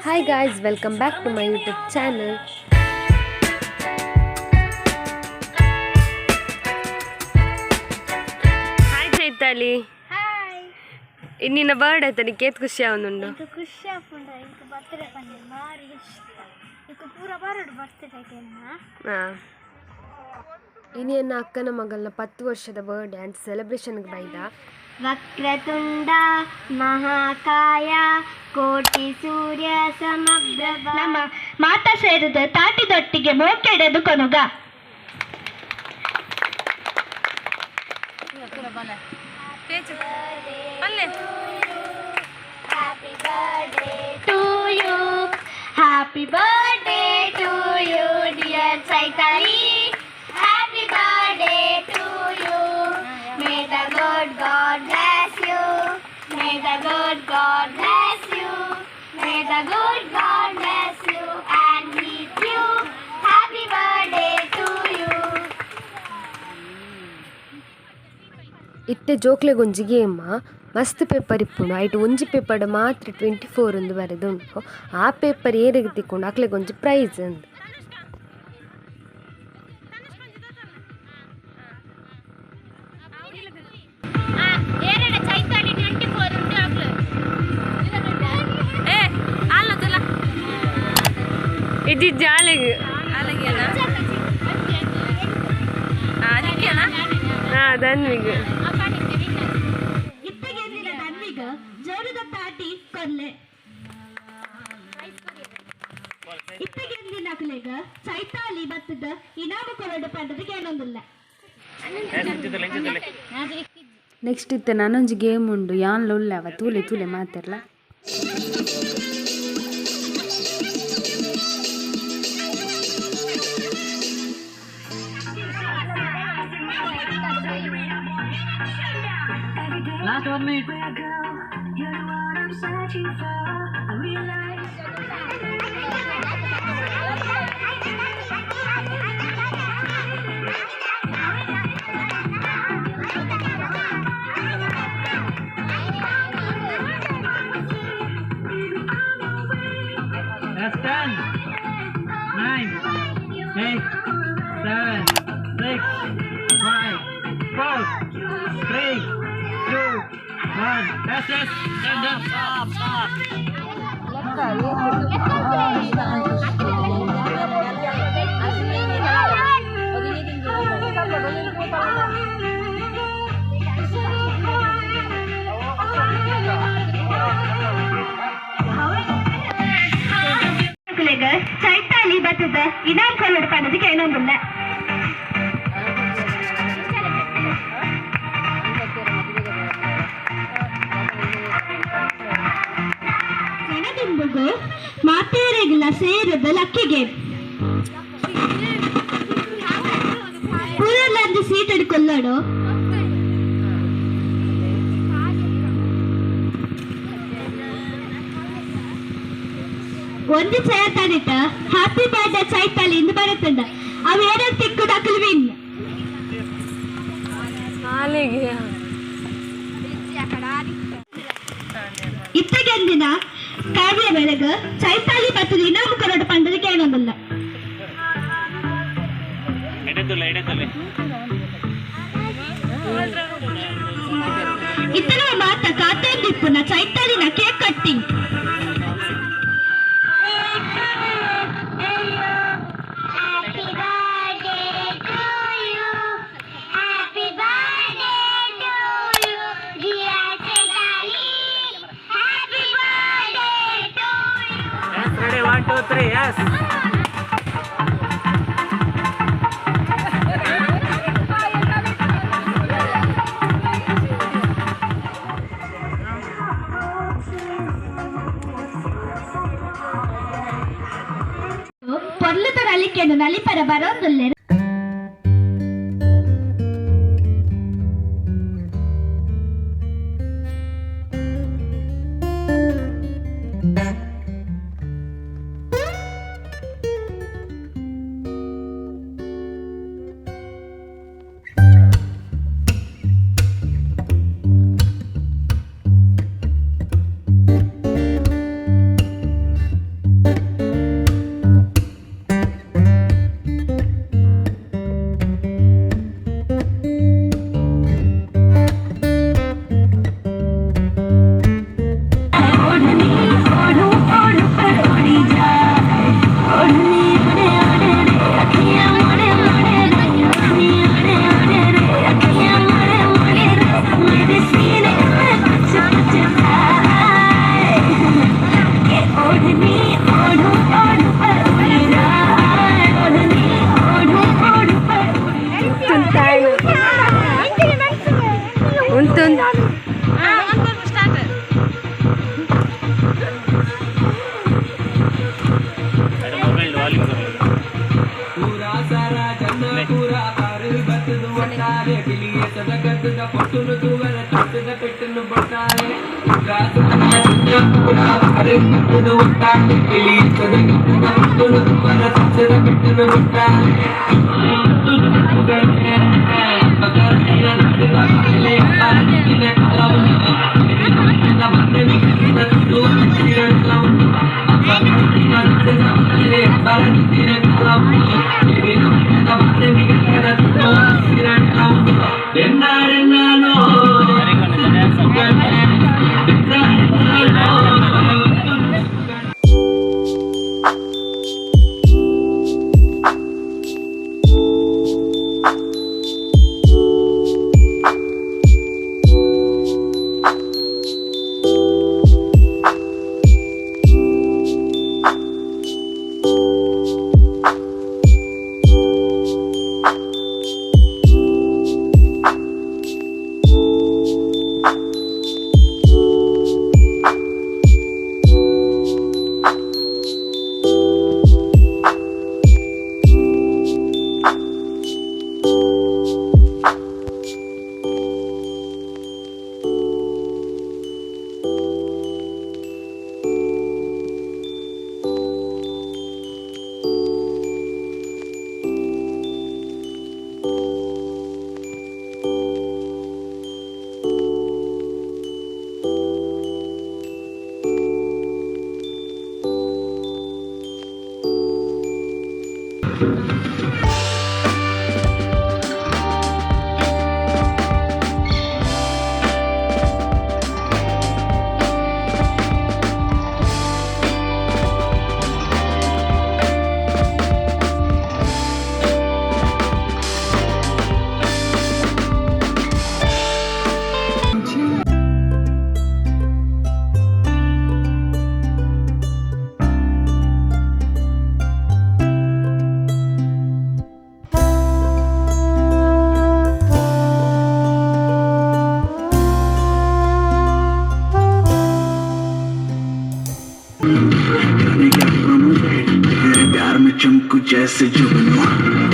Hi guys, welcome back to my YouTube channel. Hi Chaitali. Hi. Innina birthday tani ket ಖುಷಿ ಆವನುಂಡು. Ink ಖುಷಿ ಆಪುಂಡ ink birthday ಪಂಡೆ ಮಾರಿ ಇಷ್ಟ. Ink ಪೂರ ಬರಡು birthday ಕೆನ್ನ. ಹಾ. ಇನ್ನೇನ ಅಕ್ಕನ ಮಗಳನ 10 ವರ್ಷದ ಬರ್ತ್ಡೇ ಅಂತ ಸೆಲೆಬ್ರೇಷನ್ ಗೆ ಬೈದ. ವಕ್ರತುಂಡ ಮಹಾಕಾಯ ಕೋಟಿ ಸೂರ್ಯ ಸಮಗ್ರಭ. ನಮ್ಮ ಮಾತ ಸೇರಿದ ತಾಟಿದೊಟ್ಟಿಗೆ ಮೋಕೆಡೆದು ಕೊನುಗ. Happy birthday to you. Happy birthday to you, dear Chaitali. Happy birthday to you. May the good God bless you. May the good God bless you. May the good God bless you and keep you. Happy birthday to you. ಇತ್ತೆ ಜೋಕ್ಲೆ ಗೊಂಜಿಗೆ ಅಮ್ಮ ಮಸ್ತ್ paper ಇಪ್ಪುಂಡು ಐಟ್ ಒಂಜಿ ಪೇಪರ್ಡ್ ಮಾತ್ರ 24 ಒಂದು ಬರೆದುಂಡು ಆ paper ಏರಿಗೆ ತಿಕ್ಕೊಂಡು ಅಕ್ಲೆ ಗೊಂಜಿ price ಅಂದು ಇದು ಜಾಲೆಗೆ ಧನ್ವಿಗೆ ಜೋರದ ಪಾಟಿ ಕೊಲ್ಲೆ ಇಪ್ಪಗೆಂದಿನ ಅಕ್ಲೆಗ ಚೈತಾಲಿ ಬತ್ತದ ಇನಾಮ ಕೊರಡು ಪಂಡದ ಕೇಳೊಂದಿಲ್ಲ. ನೆಕ್ಸ್ಟ್ ಇತ್ತೆ ನಾನೊಂಜಿ ಗೇಮ್ ಉಂಡು ಯಾನ್ ಲೊಲ್ಲೆವ ತೂಲೆ ತೂಲೆ ಮಾತಿರ್ಲ Last 1 minute. That's 10, 9, 8, 7, 6, 5, 4, 3, 2, 1. That's it. Stand up. Stop. ಚೈತಾಲಿ ಬತ್ತದ ಇನಾಮ ಕೊರಡು ಪಂಡದ ಕೇಳೊಂದಿಲ್ಲ. ಸೆಣದಿಂಬುಗು ಮಾತೇರೆಗಿಲ್ಲ ಸೇರದ ಲಕ್ಕಿಗೆ ಪೂರಲ್ಲಂದು ಸೀಟ್ ಹಿಡ್ಕೊಳ್ಳೋಡು ಒಂದು ಚೇರ್ ತಡಿತ ಹ್ಯಾಪಿ ಬರ್ಡೇ ಚೈತಾಲಿ ಇಂದು ಬರುತ್ತಂಡ ಅವು ಎರಡು ತಿಕ್ಕು ಡಕಲ್ವಿನ್ ಇತ್ತಗೆಂದಿನ ಕಾವ್ಯ ಬೆಳಗ ಚೈತಾಲಿ ಬತ್ತದ ಇನಾಮ ಕೊರಡು ಪಂಡದ ಕೇಳೊಂದಿಲ್ಲ. ಇತ್ತನ ಮಾತ ಕಾತೇಂದಿಪ್ಪುನ ಚೈತಾಲಿನ ಕೇಕ್ ಕಟ್ಟಿಂಗ್ Ready, 1, 2, 3, yes. పొర్లు తరలికెను నలిపర బరోందుల్లె तेरे प्यार में चमकू जैसे जुगनू